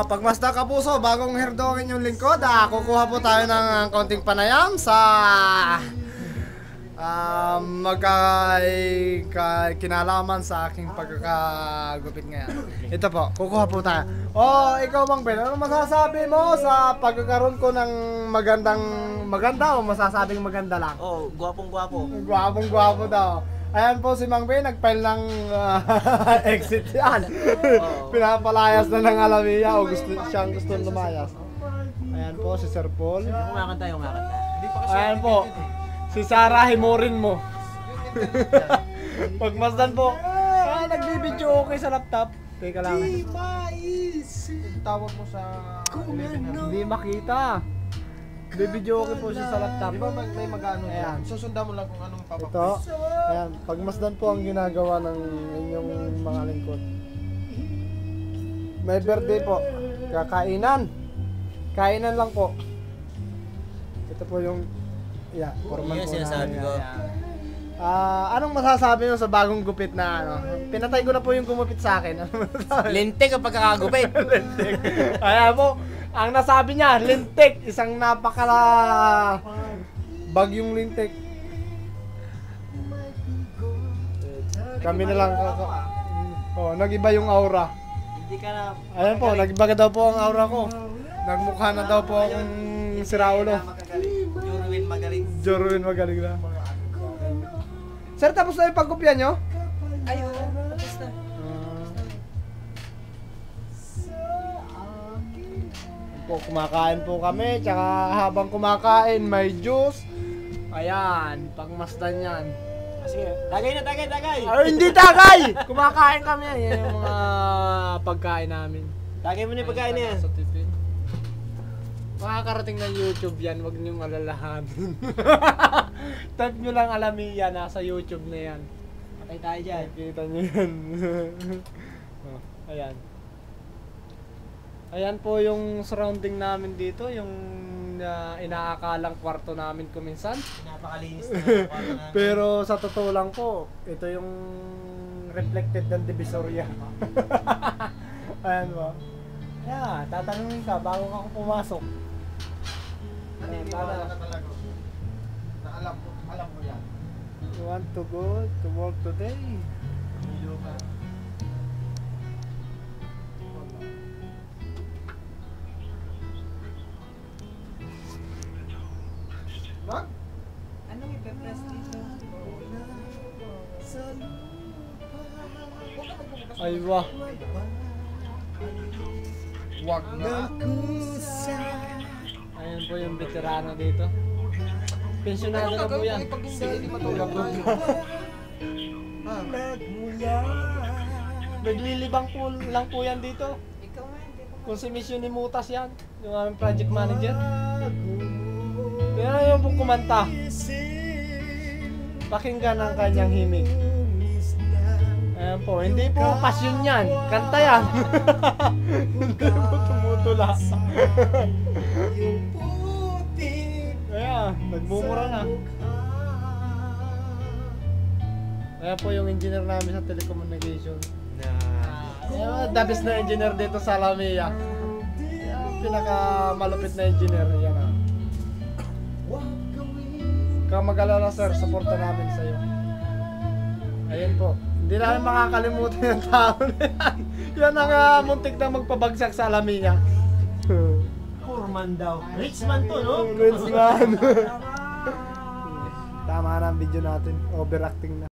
Pagmasda Kapuso, bagong herdongin yung lingkod. Kukuha po tayo ng konting panayam sa kinalaman sa aking pagkakagupit ngayon. Ito po, kukuha po tayo. Ikaw Mang Ben, ano masasabi mo sa pagkakaroon ko ng maganda o masasabing maganda lang? Gwapong-gwapo. Gwapong-gwapo daw. Ayan po si Mang Ben, nag-file ng exit yan. Pinapalayas na ng Alamiya o siyang gusto lumayas. Ayan po si Sir Paul. Umakanta. Ayan po. Si Sarah, himurin mo. Pagmasdan po. Nagbibidyo okay sa laptop. Teka lang. Tawag mo sa... Hindi makita. Bibidyo okay po siya sa laptop. Di ba may mag-ano? Ayan. Susundan mo lang kung anong papapis. Ito. Ayan. Pagmasdan po ang ginagawa ng inyong mga lingkod. May birthday po. Kakainan. Kainan lang po. Ito po yung... forman po sinasabi ko. Anong masasabi nyo sa bagong gupit na ano? Pinatay ko na po yung gumupit sa akin. Ano masasabi? Lintik ang pagkakagupit. Lintik. Ayan po, ang nasabi niya, lintik. Isang napakala bagyong lintik. Kami na lang. Nag-iba yung aura. Hindi ka na... Ayan po, nag-iba daw po ang aura ko. Nagmukha na daw po akong siraulo. Jorwin magaling na. Sir, tapos na yung pagkopya nyo? Ay, tapos na. Kumakain po kami, tsaka habang kumakain may juice. Ayan, pangmasdan yan. Sige, tagay! Hindi tagay! Kumakain kami, yan yung mga pagkain namin. Tagay mo na yung pagkain niya. Makakarating ng YouTube yan, wag niyong alalahan. Type nyo lang Alamiya, nasa YouTube na yan. Patay tayo dyan. Kita nyo yan. Ayan. Ayan po yung surrounding namin dito, yung inaakalang kwarto namin kuminsan. Napakalinis na kwarto namin. Pero sa totoo lang po, ito yung reflected ng Divisoria. Ayan ba? Tatanungin ka bago ka pumasok. Naniniwala ka talaga na alam mo yan. You want to go to work today? Hilo ka. Mag? Anong ipe-press dito? Ay wah. Wag na. Ayan po yung veterano dito. Pensionado na po yan. Naglilibang po lang po yan dito. Kung si Miss Unimutas yan, yung aming project manager. Pero yung po kumanta. Pakinggan ang kanyang himig. Ayan po, hindi po pasyon yan. Kanta yan. Hindi po tumutula. Ayan, nagmumura na. Ayan po yung engineer namin sa telecommunication. Ayan, the best na engineer dito sa Alamiya. Ayan, pinakamalupit na engineer. Ayan na. Kung mag-alala sir, supporta namin sa'yo. Ayan po. Hindi namin makakalimutan yung tao na yan. Yan ang muntik na magpabagsak sa Alamiya. Poor man daw. Rich man to, no? Rich man. Tama na ang video natin. Overacting na.